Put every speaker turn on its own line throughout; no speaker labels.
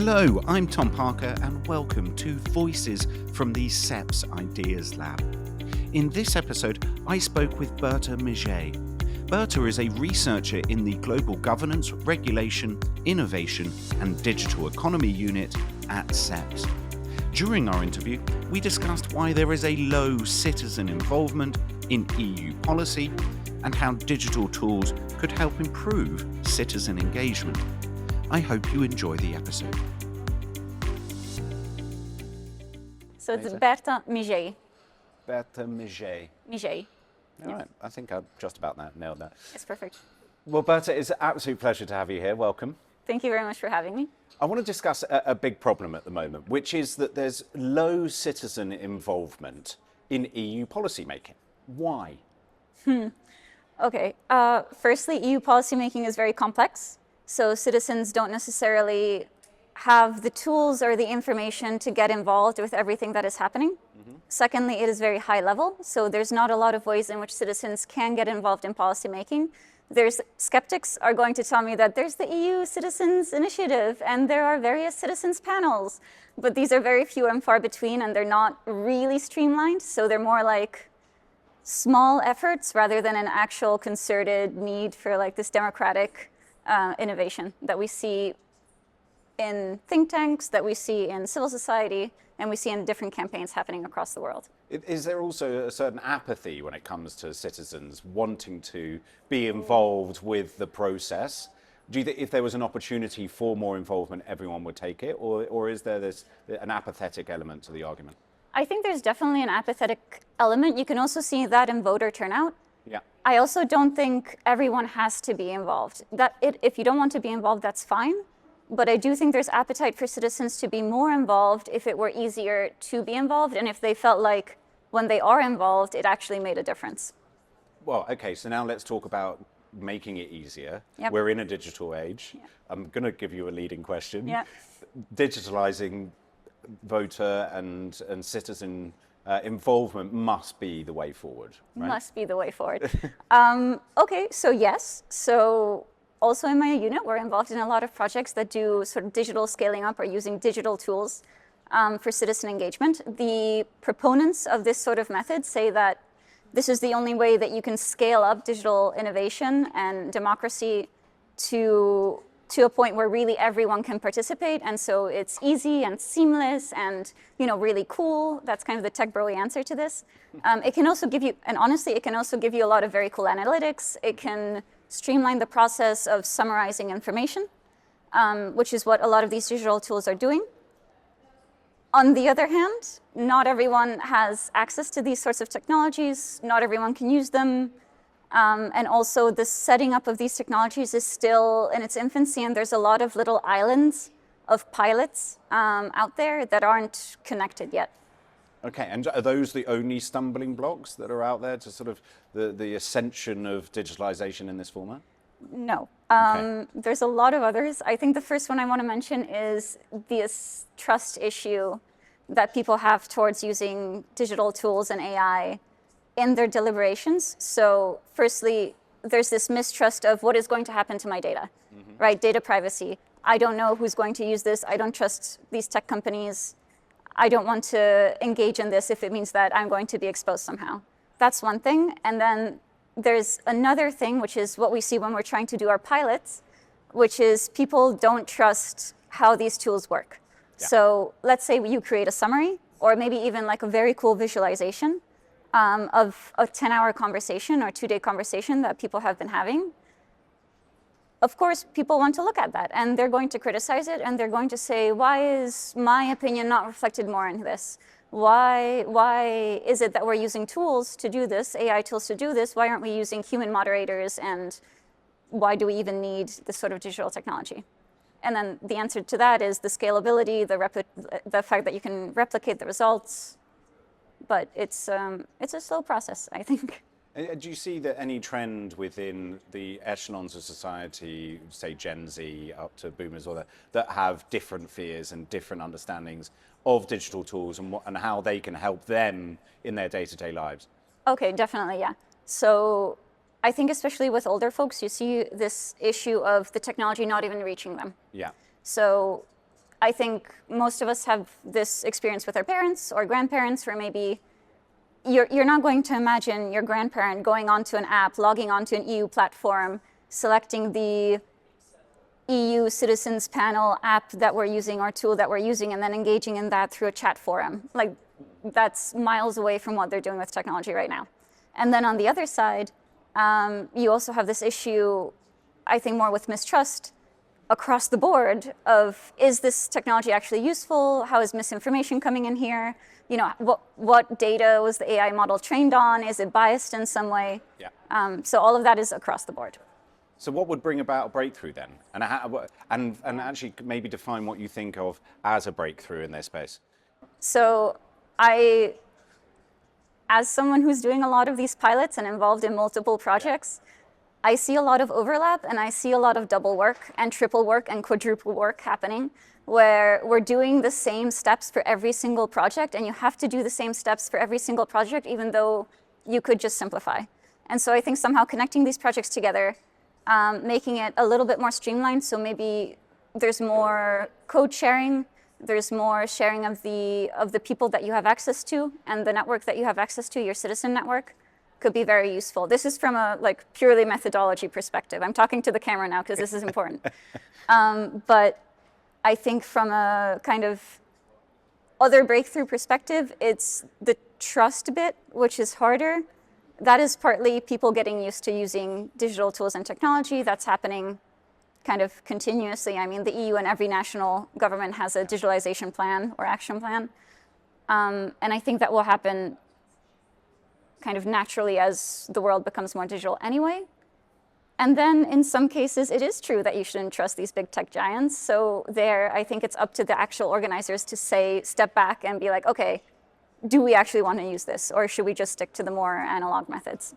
Hello, I'm Tom Parker and welcome to Voices from the CEPS Ideas Lab. In this episode, I spoke with Berta Mizsei. Berta is a researcher in the Global Governance, Regulation, Innovation and Digital Economy Unit at CEPS. During our interview, we discussed why there is a low citizen involvement in EU policy and how digital tools could help improve citizen engagement. I hope you enjoy the episode.
So it's Berta Mizsei.
Berta Mizsei.
Mizsei.
All right, I think I just about nailed that.
It's perfect.
Well, Berta, it's an absolute pleasure to have you here. Welcome.
Thank you very much for having me.
I want to discuss a big problem at the moment, which is that there's low citizen involvement in EU policymaking. Why?
Okay. Firstly, EU policymaking is very complex. So citizens don't necessarily have the tools or the information to get involved with everything that is happening. Secondly, it is very high level. So there's not a lot of ways in which citizens can get involved in policymaking. Skeptics are going to tell me that there's the EU Citizens Initiative and there are various citizens panels, but these are very few and far between and they're not really streamlined. So they're more like small efforts rather than an actual concerted need for like this democratic innovation that we see in think tanks, that we see in civil society, and we see in different campaigns happening across the world.
Is there also a certain apathy when it comes to citizens wanting to be involved with the process? Do you think if there was an opportunity for more involvement, everyone would take it? Or is there an apathetic element to the argument?
I think there's definitely an apathetic element. You can also see that in voter turnout.
Yeah.
I also don't think everyone has to be involved. If you don't want to be involved, that's fine. But I do think there's appetite for citizens to be more involved if it were easier to be involved and if they felt like when they are involved, it actually made a difference.
Well, okay, so now let's talk about making it easier.
Yep.
We're in a digital age.
Yeah.
I'm going to give you a leading question.
Yeah.
Digitalizing voter and citizen involvement must be the way forward, right?
Must be the way forward. Okay, so yes. So also in my unit, we're involved in a lot of projects that do sort of digital scaling up or using digital tools for citizen engagement. The proponents of this sort of method say that this is the only way that you can scale up digital innovation and democracy to a point where really everyone can participate. And so it's easy and seamless and, really cool. That's kind of the tech bro-y answer to this. It can also give you, and honestly, it can also give you a lot of very cool analytics. It can streamline the process of summarizing information, which is what a lot of these digital tools are doing. On the other hand, not everyone has access to these sorts of technologies. Not everyone can use them. And also the setting up of these technologies is still in its infancy, and there's a lot of little islands of pilots out there that aren't connected yet.
Okay, and are those the only stumbling blocks that are out there to sort of the ascension of digitalization in this format?
No.
Okay.
There's a lot of others. I think the first one I want to mention is this trust issue that people have towards using digital tools and AI in their deliberations. So firstly, there's this mistrust of what is going to happen to my data, right? Data privacy. I don't know who's going to use this. I don't trust these tech companies. I don't want to engage in this if it means that I'm going to be exposed somehow. That's one thing. And then there's another thing, which is what we see when we're trying to do our pilots, which is people don't trust how these tools work. Yeah. So let's say you create a summary or maybe even like a very cool visualization of a 10-hour conversation or 2-day conversation that people have been having. Of course, people want to look at that and they're going to criticize it and they're going to say, why is my opinion not reflected more in this? Why is it that we're using tools to do this, AI tools to do this? Why aren't we using human moderators? And why do we even need this sort of digital technology? And then the answer to that is the scalability, the fact that you can replicate the results. But it's a slow process, I think.
Do you see that any trend within the echelons of society, say Gen Z up to boomers, or that have different fears and different understandings of digital tools and how they can help them in their day-to-day lives?
Okay, definitely, yeah. So I think especially with older folks, you see this issue of the technology not even reaching them.
Yeah.
So I think most of us have this experience with our parents or grandparents, where maybe you're not going to imagine your grandparent going onto an app, logging onto an EU platform, selecting the EU Citizens Panel app that we're using or tool that we're using, and then engaging in that through a chat forum. Like, that's miles away from what they're doing with technology right now. And then on the other side, you also have this issue, I think, more with mistrust across the board of, is this technology actually useful? How is misinformation coming in here? You know, what data was the AI model trained on? Is it biased in some way?
Yeah.
So all of that is across the board.
So what would bring about a breakthrough then? And actually maybe define what you think of as a breakthrough in this space.
So as someone who's doing a lot of these pilots and involved in multiple projects, I see a lot of overlap, and I see a lot of double work and triple work and quadruple work happening, where we're doing the same steps for every single project, and you have to do the same steps for every single project, even though you could just simplify. And so I think somehow connecting these projects together, making it a little bit more streamlined, so maybe there's more code sharing, there's more sharing of the people that you have access to, and the network that you have access to, your citizen network, could be very useful. This is from a purely methodology perspective. I'm talking to the camera now because this is important. But I think from a kind of other breakthrough perspective, it's the trust bit, which is harder. That is partly people getting used to using digital tools and technology. That's happening kind of continuously. I mean, the EU and every national government has a digitalization plan or action plan. And I think that will happen kind of naturally as the world becomes more digital anyway. And then in some cases, it is true that you shouldn't trust these big tech giants. So there, I think it's up to the actual organizers to step back and be like, okay, do we actually want to use this? Or should we just stick to the more analog methods?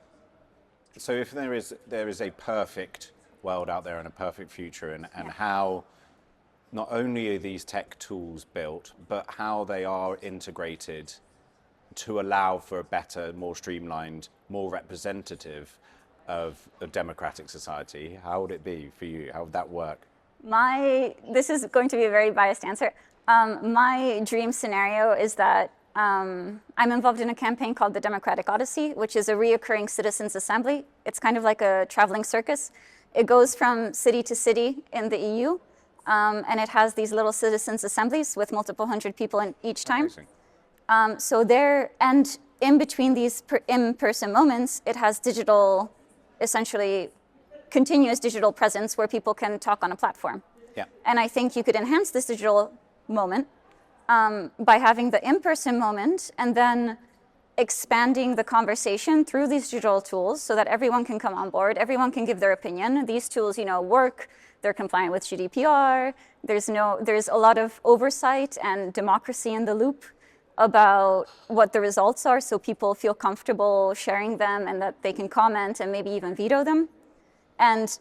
So if there is a perfect world out there and a perfect future, and how not only are these tech tools built, but how they are integrated to allow for a better, more streamlined, more representative of a democratic society, how would it be for you? How would that work?
This is going to be a very biased answer. My dream scenario is that I'm involved in a campaign called the Democratic Odyssey, which is a reoccurring citizens' assembly. It's kind of like a traveling circus. It goes from city to city in the EU, and it has these little citizens' assemblies with multiple hundred people in each time.
Amazing.
So there, and in between these in-person moments, it has digital, essentially continuous digital presence where people can talk on a platform.
Yeah.
And I think you could enhance this digital moment by having the in-person moment and then expanding the conversation through these digital tools so that everyone can come on board, everyone can give their opinion. These tools, work, they're compliant with GDPR, there's a lot of oversight and democracy in the loop about what the results are, so people feel comfortable sharing them and that they can comment and maybe even veto them. And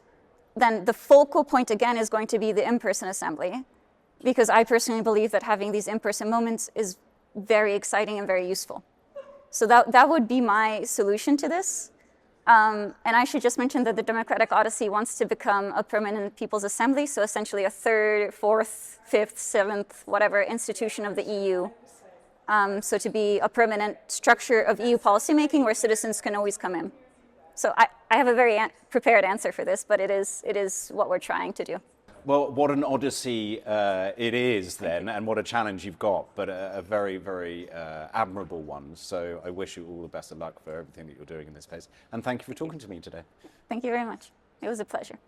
then the focal point again is going to be the in-person assembly, because I personally believe that having these in-person moments is very exciting and very useful. So that would be my solution to this. And I should just mention that the Democratic Odyssey wants to become a permanent People's Assembly, so essentially a third, fourth, fifth, seventh, whatever institution of the EU. So to be a permanent structure of EU policymaking where citizens can always come in. So I have a very prepared answer for this, but it is what we're trying to do.
Well, what an odyssey it is then, and what a challenge you've got, but a very, very admirable one. So I wish you all the best of luck for everything that you're doing in this space. And thank you for talking to me today.
Thank you very much. It was a pleasure.